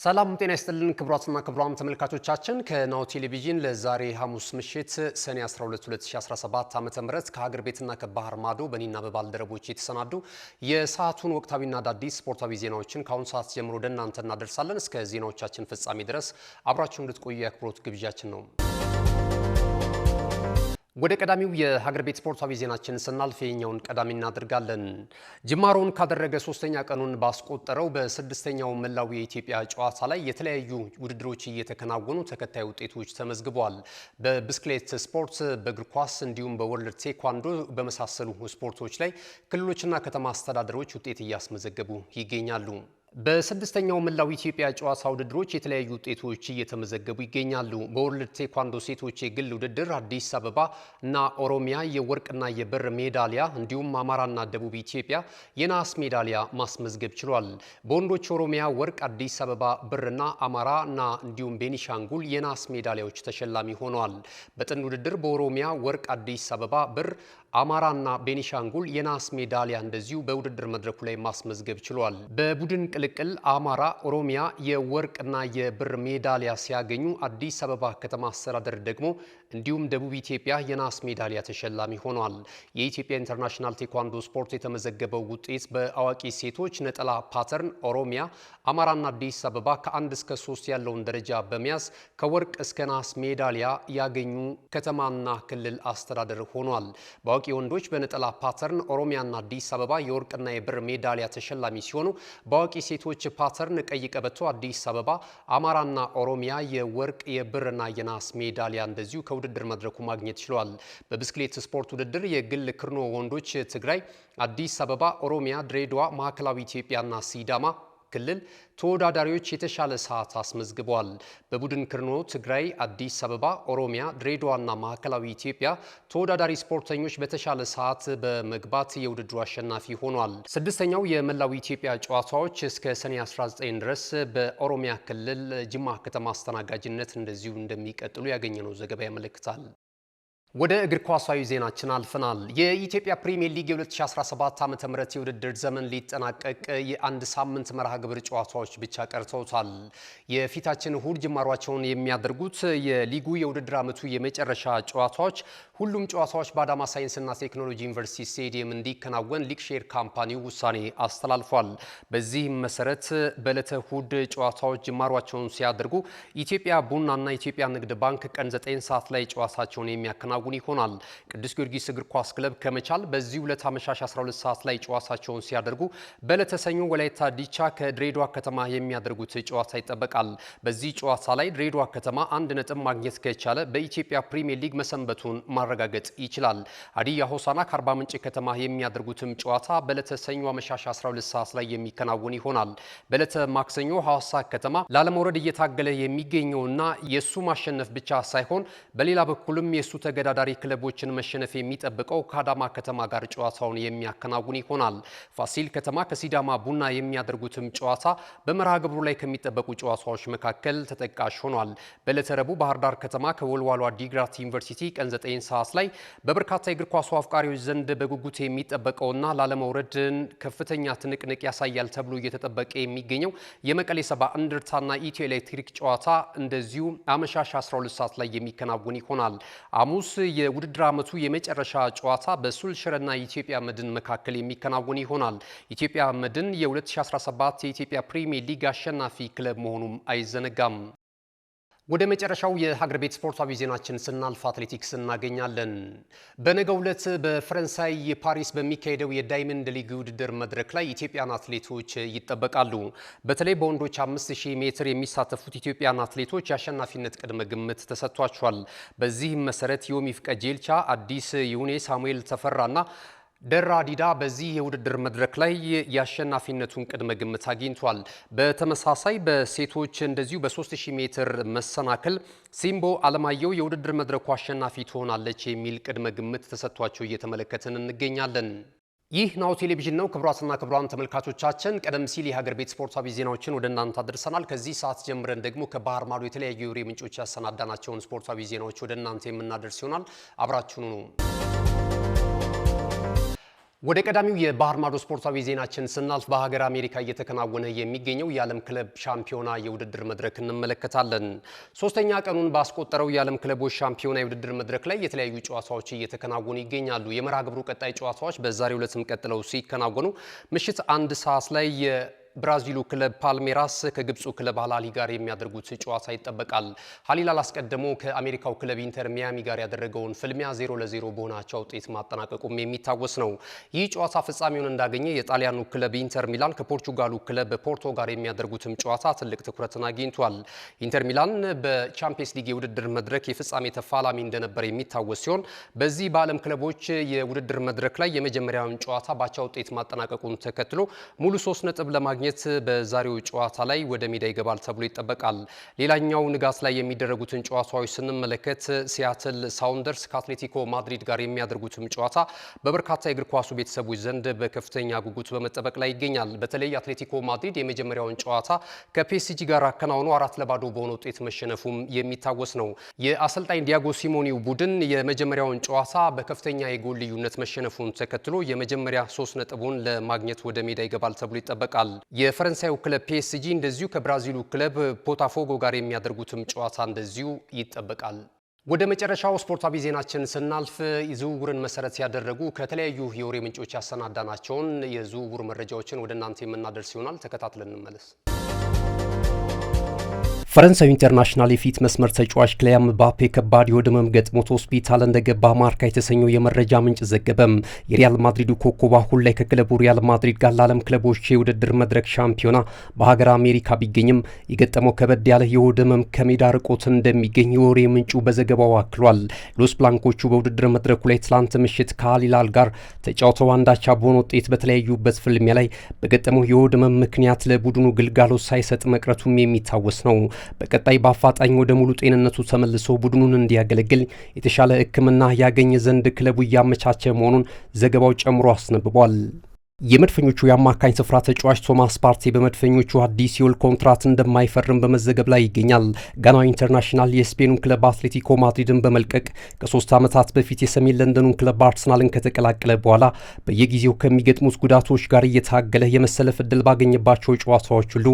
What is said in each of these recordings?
ሰላም ጤና ይስጥልን ክቡራትና ክቡራን ተመልካቾቻችን ከናሁ ቴሌቪዥን ለዛሬ ሐሙስ ምሽት ሰኔ 12 2017 ዓ.ም ከሀገር ቤትና ከባህር ማዶ በእኔና በባልደረቦች የተሰናዱ የሰዓቱን ወቅታዊና አዳዲስ ስፖርታዊ ዜናዎችን ከአሁን ሰዓት ጀምሮ ወደ እናንተ እናደርሳለን። እስከ ዜናዎቻችን ፍጻሜ ድረስ አብራችሁን እንድትቆዩ የአክብሮት ግብዣችን ነው። ወደ ቀዳሚው የሀገር ቤት ስፖርታዊ ዜናችን ስናልፍ የኛውን ቀዳሚ እናደርጋለን። ጅማሮን ካደረገ ሶስተኛ ቀኑን ባስቆጠረው በስድስተኛው መላው የኢትዮጵያ ጨዋታ ላይ የተለያዩ ውድድሮች እየተከናወኑ ተከታይ ውጤቶች ተመዝግበዋል። በብስክሌት ስፖርት፣ በእግር ኳስ እንዲሁም በወርልድ ቴኳንዶ በመሳሰሉ ስፖርቶች ላይ ክልሎችና ከተማ አስተዳደሮች ውጤት እያስመዘገቡ ይገኛሉ። በስድስተኛው መላው ኢትዮጵያ ጨዋታ ውድድሮች የተለያዩ ውጤቶች እየተመዘገቡ ይገኛሉ። በወርልድ ቴኳንዶ ሴቶች የግል ውድድር አዲስ አበባ እና ኦሮሚያ የወርቅና የብር ሜዳሊያ እንዲሁም አማራና ደቡብ ኢትዮጵያ የነሐስ ሜዳሊያ ማስመዝገብ ችሏል። በወንዶች ኦሮሚያ ወርቅ፣ አዲስ አበባ ብርና አማራና እንዲሁም ቤኒሻንጉል የነሐስ ሜዳሊያዎች ተሸላሚ ሆነዋል። በጥንድ ውድድር በኦሮሚያ ወርቅ፣ አዲስ አበባ ብር፣ አማራና ቤኒሻንጉል የነሐስ ሜዳሊያ እንደዚሁ በውድድር መድረኩ ላይ ማስመዝገብ ችሏል። በቡድን ቅልቅል አማራ፣ ኦሮሚያ የወርቅና የብር ሜዳሊያ ሲያገኙ አዲስ አበባ ከተማ አስተዳደር ደግሞ እንዲሁም ደቡብ ኢትዮጵያ የነሐስ ሜዳሊያ ተሸላሚ ሆኗል። የኢትዮጵያ ኢንተርናሽናል ቴኳንዶ ስፖርት የተመዘገበው ውጤት በአዋቂ ሴቶች ነጠላ ፓተርን ኦሮሚያ፣ አማራና አዲስ አበባ ከ1 እስከ 3 ያለውን ደረጃ በመያዝ ከወርቅ እስከ ነሐስ ሜዳሊያ ያገኙ ከተማና ክልል አስተዳደር ሆኗል። በአዋቂ ወንዶች በነጠላ ፓተርን ኦሮሚያና አዲስ አበባ የወርቅና የብር ሜዳሊያ ተሸላሚ ሲሆኑ በአዋቂ ሴቶች ፓተርን ቀይ ቀበቶ አዲስ አበባ፣ አማራና ኦሮሚያ የወርቅ የብርና የነሐስ ሜዳሊያ እንደዚሁ ከውድድር መድረኩ ማግኘት ችሏል። በብስክሌት ስፖርት ውድድር የግል ክርኖ ወንዶች ትግራይ፣ አዲስ አበባ፣ ኦሮሚያ፣ ድሬዳዋ፣ ማዕከላዊ ኢትዮጵያና ሲዳማ ክልል ተወዳዳሪዎች የተሻለ ሰዓት አስመዝግበዋል። በቡድን ክርኖ ትግራይ፣ አዲስ አበባ፣ ኦሮሚያ፣ ድሬዳዋና ማዕከላዊ ኢትዮጵያ ተወዳዳሪ ስፖርተኞች በተሻለ ሰዓት በመግባት የውድድሩ አሸናፊ ሆኗል። ስድስተኛው የመላው ኢትዮጵያ ጨዋታዎች እስከ ሰኔ 19 ድረስ በኦሮሚያ ክልል ጅማ ከተማ አስተናጋጅነት እንደዚሁ እንደሚቀጥሉ ያገኘነው ዘገባ ያመለክታል። ወደ እግር ኳሳዊ ዜናችን አልፈናል። የኢትዮጵያ ፕሪሚየር ሊግ የ2017 ዓ.ም የውድድር ዘመን ሊጠናቀቅ የአንድ ሳምንት መርሃ ግብር ጨዋታዎች ብቻ ቀርተውታል። የፊታችን እሁድ ጅማሯቸውን የሚያደርጉት የሊጉ የውድድር ዓመቱ የመጨረሻ ጨዋታዎች ሁሉም ጨዋታዎች በአዳማ ሳይንስና ቴክኖሎጂ ዩኒቨርሲቲ ስቴዲየም እንዲከናወን ሊግ ሼር ካምፓኒው ውሳኔ አስተላልፏል። በዚህም መሰረት በዕለተ እሁድ ጨዋታዎች ጅማሯቸውን ሲያደርጉ ኢትዮጵያ ቡናና ኢትዮጵያ ንግድ ባንክ ቀን 9 ሰዓት ላይ ጨዋታቸውን የሚያከናውኑ ይሆናል። ቅዱስ ጊዮርጊስ እግር ኳስ ክለብ ከመቻል በዚህ ዕለት አመሻሽ 12 ሰዓት ላይ ጨዋታቸውን ሲያደርጉ በዕለተ ሰኞ ወላይታ ዲቻ ከድሬዳዋ ከተማ የሚያደርጉት ጨዋታ ይጠበቃል። በዚህ ጨዋታ ላይ ድሬዳዋ ከተማ 1 ነጥብ ማግኘት ከቻለ በኢትዮጵያ ፕሪሚየር ሊግ መሰንበቱን ማረጋገጥ ይችላል። ሀዲያ ሆሳና ከአርባ ምንጭ ከተማ የሚያደርጉትም ጨዋታ በዕለተ ሰኞ አመሻሽ 12 ሰዓት ላይ የሚከናወን ይሆናል። በዕለተ ማክሰኞ ሐዋሳ ከተማ ላለመውረድ እየታገለ የሚገኘውና የሱ ማሸነፍ ብቻ ሳይሆን በሌላ በኩልም የሱ ተገዳዳሪ ክለቦችን መሸነፍ የሚጠብቀው ከአዳማ ከተማ ጋር ጨዋታውን የሚያከናውን ይሆናል። ፋሲል ከተማ ከሲዳማ ቡና የሚያደርጉትም ጨዋታ በመርሃ ግብሩ ላይ ከሚጠበቁ ጨዋታዎች መካከል ተጠቃሽ ሆኗል። በዕለተ ረቡዕ ባህር ዳር ከተማ ከወልዋሎ ዓዲግራት ዩኒቨርሲቲ ቀን 9 ሰዓት ላይ በበርካታ የእግር ኳሱ አፍቃሪዎች ዘንድ በጉጉት የሚጠበቀውና ላለመውረድን ከፍተኛ ትንቅንቅ ያሳያል ተብሎ እየተጠበቀ የሚገኘው የመቀሌ ሰባ እንደርታና ኢትዮ ኤሌክትሪክ ጨዋታ እንደዚሁ አመሻሽ 12 ሰዓት ላይ የሚከናወን ይሆናል። ሐሙስ የውድድር ዓመቱ የመጨረሻ ጨዋታ በሱል ሽረና የኢትዮጵያ መድን መካከል የሚከናወን ይሆናል። ኢትዮጵያ መድን የ2017 የኢትዮጵያ ፕሪሚየር ሊግ አሸናፊ ክለብ መሆኑም አይዘነጋም። ወደ መጨረሻው የሀገር ቤት ስፖርታዊ ዜናችን ስናልፍ አትሌቲክስ እናገኛለን። በነገው ዕለት በፈረንሳይ ፓሪስ በሚካሄደው የዳይመንድ ሊግ ውድድር መድረክ ላይ ኢትዮጵያን አትሌቶች ይጠበቃሉ። በተለይ በወንዶች 5000 ሜትር የሚሳተፉት ኢትዮጵያን አትሌቶች የአሸናፊነት ቅድመ ግምት ተሰጥቷቸዋል። በዚህም መሰረት ዮሚፍ ቀጀልቻ፣ አዲስ ይሁኔ፣ ሳሙኤል ተፈራና ደራ ዲዳ በዚህ የውድድር መድረክ ላይ የአሸናፊነቱን ቅድመ ግምት አግኝቷል። በተመሳሳይ በሴቶች እንደዚሁ በ3000 ሜትር መሰናክል ሲምቦ አለማየሁ የውድድር መድረኩ አሸናፊ ትሆናለች የሚል ቅድመ ግምት ተሰጥቷቸው እየተመለከትን እንገኛለን። ይህ ናሁ ቴሌቪዥን ነው። ክቡራትና ክቡራን ተመልካቾቻችን ቀደም ሲል የሀገር ቤት ስፖርታዊ ዜናዎችን ወደ እናንተ አድርሰናል። ከዚህ ሰዓት ጀምረን ደግሞ ከባህር ማዶ የተለያዩ የወሬ ምንጮች ያሰናዳናቸውን ስፖርታዊ ዜናዎች ወደ እናንተ የምናደርስ ይሆናል። አብራችሁኑ ነው። ወደ ቀዳሚው የባህር ማዶ ስፖርታዊ ዜናችን ስናልፍ በሀገር አሜሪካ እየተከናወነ የሚገኘው የዓለም ክለብ ሻምፒዮና የውድድር መድረክ እንመለከታለን። ሶስተኛ ቀኑን ባስቆጠረው የዓለም ክለቦች ሻምፒዮና የውድድር መድረክ ላይ የተለያዩ ጨዋታዎች እየተከናወኑ ይገኛሉ። የመርሃ ግብሩ ቀጣይ ጨዋታዎች በዛሬው ዕለትም ቀጥለው ሲከናወኑ ምሽት 1 ሰዓት ላይ ብራዚሉ ክለብ ፓልሜራስ ከግብፁ ክለብ አልአህሊ ጋር የሚያደርጉት ጨዋታ ይጠበቃል። ሀሊላል አስቀድሞ ከአሜሪካው ክለብ ኢንተር ሚያሚ ጋር ያደረገውን ፍልሚያ 0-0 በሆነ አቻ ውጤት ማጠናቀቁም የሚታወስ ነው። ይህ ጨዋታ ፍጻሜውን እንዳገኘ የጣሊያኑ ክለብ ኢንተር ሚላን ከፖርቹጋሉ ክለብ ፖርቶ ጋር የሚያደርጉትም ጨዋታ ትልቅ ትኩረትን አግኝቷል። ኢንተር ሚላን በቻምፒየንስ ሊግ የውድድር መድረክ የፍጻሜ ተፋላሚ እንደነበር የሚታወስ ሲሆን በዚህ በዓለም ክለቦች የውድድር መድረክ ላይ የመጀመሪያውን ጨዋታ ባቻ ውጤት ማጠናቀቁን ተከትሎ ሙሉ 3 ነጥብ ለማግኘት በዛሬው ጨዋታ ላይ ወደ ሜዳ ይገባል ተብሎ ይጠበቃል። ሌላኛው ንጋት ላይ የሚደረጉትን ጨዋታዎች ስንመለከት ሲያትል ሳውንደርስ ከአትሌቲኮ ማድሪድ ጋር የሚያደርጉትም ጨዋታ በበርካታ የእግር ኳሱ ቤተሰቦች ዘንድ በከፍተኛ ጉጉት በመጠበቅ ላይ ይገኛል። በተለይ አትሌቲኮ ማድሪድ የመጀመሪያውን ጨዋታ ከፒኤስጂ ጋር አከናውኖ 4-0 በሆነ ውጤት መሸነፉም የሚታወስ ነው። የአሰልጣኝ ዲያጎ ሲሞኒው ቡድን የመጀመሪያውን ጨዋታ በከፍተኛ የጎል ልዩነት መሸነፉን ተከትሎ የመጀመሪያ 3 ነጥቡን ለማግኘት ወደ ሜዳ ይገባል ተብሎ ይጠበቃል። የፈረንሳዩ ክለብ ፒኤስጂ እንደዚሁ ከብራዚሉ ክለብ ቦታፎጎ ጋር የሚያደርጉትም ጨዋታ እንደዚሁ ይጠበቃል። ወደ መጨረሻው ስፖርታዊ ዜናችን ስናልፍ ዝውውርን መሰረት ያደረጉ ከተለያዩ የወሬ ምንጮች ያሰናዳናቸውን የዝውውር መረጃዎችን ወደ እናንተ የምናደርስ ይሆናል። ተከታትለን እንመለስ። ፈረንሳዊ ኢንተርናሽናል የፊት መስመር ተጫዋች ክሊያን ምባፔ ከባድ የሆድ ህመም ገጥሞት ሆስፒታል እንደገባ ማርካ የተሰኘው የመረጃ ምንጭ ዘገበም። የሪያል ማድሪዱ ኮከብ አሁን ላይ ከክለቡ ሪያል ማድሪድ ጋር ለዓለም ክለቦች የውድድር መድረክ ሻምፒዮና በሀገር አሜሪካ ቢገኝም የገጠመው ከበድ ያለ የሆድ ህመም ከሜዳ ርቆት እንደሚገኝ የወሬ ምንጩ በዘገባው አክሏል። ሎስ ብላንኮቹ በውድድር መድረኩ ላይ ትላንት ምሽት ከአልሂላል ጋር ተጫውተው አንዳቻ በሆነ ውጤት በተለያዩበት ፍልሚያ ላይ በገጠመው የሆድ ህመም ምክንያት ለቡድኑ ግልጋሎት ሳይሰጥ መቅረቱም የሚታወስ ነው። በቀጣይ በአፋጣኝ ወደ ሙሉ ጤንነቱ ተመልሶ ቡድኑን እንዲያገለግል የተሻለ ሕክምና ያገኝ ዘንድ ክለቡ እያመቻቸ መሆኑን ዘገባው ጨምሮ አስነብቧል። የመድፈኞቹ የአማካኝ ስፍራ ተጫዋች ቶማስ ፓርቴ በመድፈኞቹ አዲስ የውል ኮንትራት እንደማይፈርም በመዘገብ ላይ ይገኛል። ጋናዊ ኢንተርናሽናል የስፔኑን ክለብ አትሌቲኮ ማድሪድን በመልቀቅ ከ3 ዓመታት በፊት የሰሜን ለንደኑን ክለብ አርሰናልን ከተቀላቀለ በኋላ በየጊዜው ከሚገጥሙት ጉዳቶች ጋር እየታገለ የመሰለፍ ዕድል ባገኘባቸው ጨዋታዎች ሁሉ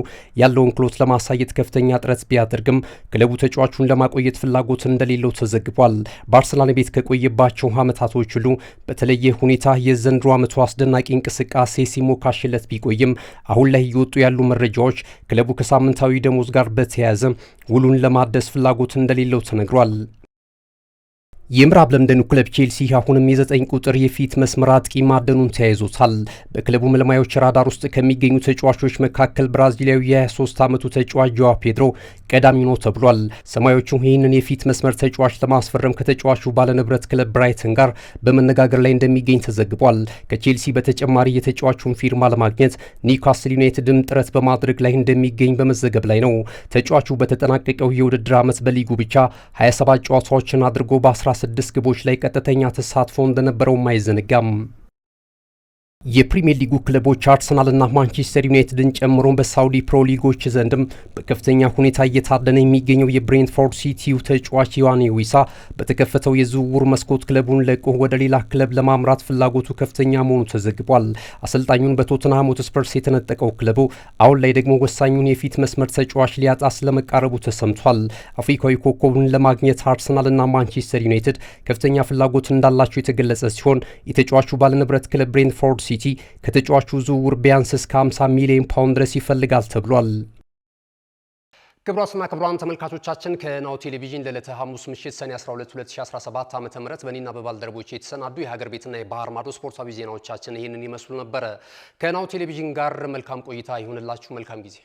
ያለውን ክሎት ለማሳየት ከፍተኛ ጥረት ቢያደርግም ክለቡ ተጫዋቹን ለማቆየት ፍላጎት እንደሌለው ተዘግቧል። በአርሰናል ቤት ከቆየባቸው ዓመታቶች ሁሉ በተለየ ሁኔታ የዘንድሮ ዓመቱ አስደናቂ እንቅስቃሴ ሲሞካሽለት ቢቆይም አሁን ላይ እየወጡ ያሉ መረጃዎች ክለቡ ከሳምንታዊ ደሞዝ ጋር በተያያዘ ውሉን ለማደስ ፍላጎት እንደሌለው ተነግሯል። የምዕራብ ለንደኑ ክለብ ቼልሲ አሁንም የ9 ቁጥር የፊት መስመር አጥቂ ማደኑን ተያይዞታል። በክለቡ መልማዮች ራዳር ውስጥ ከሚገኙ ተጫዋቾች መካከል ብራዚላዊ የ23 ዓመቱ ተጫዋች ጆዋ ፔድሮ ቀዳሚው ነው ተብሏል። ሰማዮቹ ይህንን የፊት መስመር ተጫዋች ለማስፈረም ከተጫዋቹ ባለንብረት ክለብ ብራይተን ጋር በመነጋገር ላይ እንደሚገኝ ተዘግቧል። ከቼልሲ በተጨማሪ የተጫዋቹን ፊርማ ለማግኘት ኒውካስል ዩናይትድም ጥረት በማድረግ ላይ እንደሚገኝ በመዘገብ ላይ ነው። ተጫዋቹ በተጠናቀቀው የውድድር ዓመት በሊጉ ብቻ 27 ጨዋታዎችን አድርጎ በ16 ግቦች ላይ ቀጥተኛ ተሳትፎ እንደነበረውም አይዘነጋም። የፕሪሚየር ሊጉ ክለቦች አርሰናልና ማንቸስተር ዩናይትድን ጨምሮ በሳውዲ ፕሮ ሊጎች ዘንድም በከፍተኛ ሁኔታ እየታደነ የሚገኘው የብሬንትፎርድ ሲቲው ተጫዋች ዮሐን ዊሳ በተከፈተው የዝውውር መስኮት ክለቡን ለቆ ወደ ሌላ ክለብ ለማምራት ፍላጎቱ ከፍተኛ መሆኑ ተዘግቧል። አሰልጣኙን በቶተንሃም ሆትስፐርስ የተነጠቀው ክለቡ አሁን ላይ ደግሞ ወሳኙን የፊት መስመር ተጫዋች ሊያጣ ስለመቃረቡ ተሰምቷል። አፍሪካዊ ኮከቡን ለማግኘት አርሰናልና ማንቸስተር ዩናይትድ ከፍተኛ ፍላጎት እንዳላቸው የተገለጸ ሲሆን የተጫዋቹ ባለንብረት ክለብ ብሬንትፎርድ ሲቲ ከተጫዋቹ ዝውውር ቢያንስ እስከ 50 ሚሊዮን ፓውንድ ድረስ ይፈልጋል ተብሏል። ክቡራትና ክቡራን ተመልካቾቻችን ከናሁ ቴሌቪዥን ለዕለተ ሐሙስ ምሽት ሰኔ 12 2017 ዓ.ም በእኔና በባልደረቦቼ የተሰናዱ የሀገር ቤትና የባህር ማዶ ስፖርታዊ ዜናዎቻችን ይህንን ይመስሉ ነበረ። ከናሁ ቴሌቪዥን ጋር መልካም ቆይታ ይሁንላችሁ። መልካም ጊዜ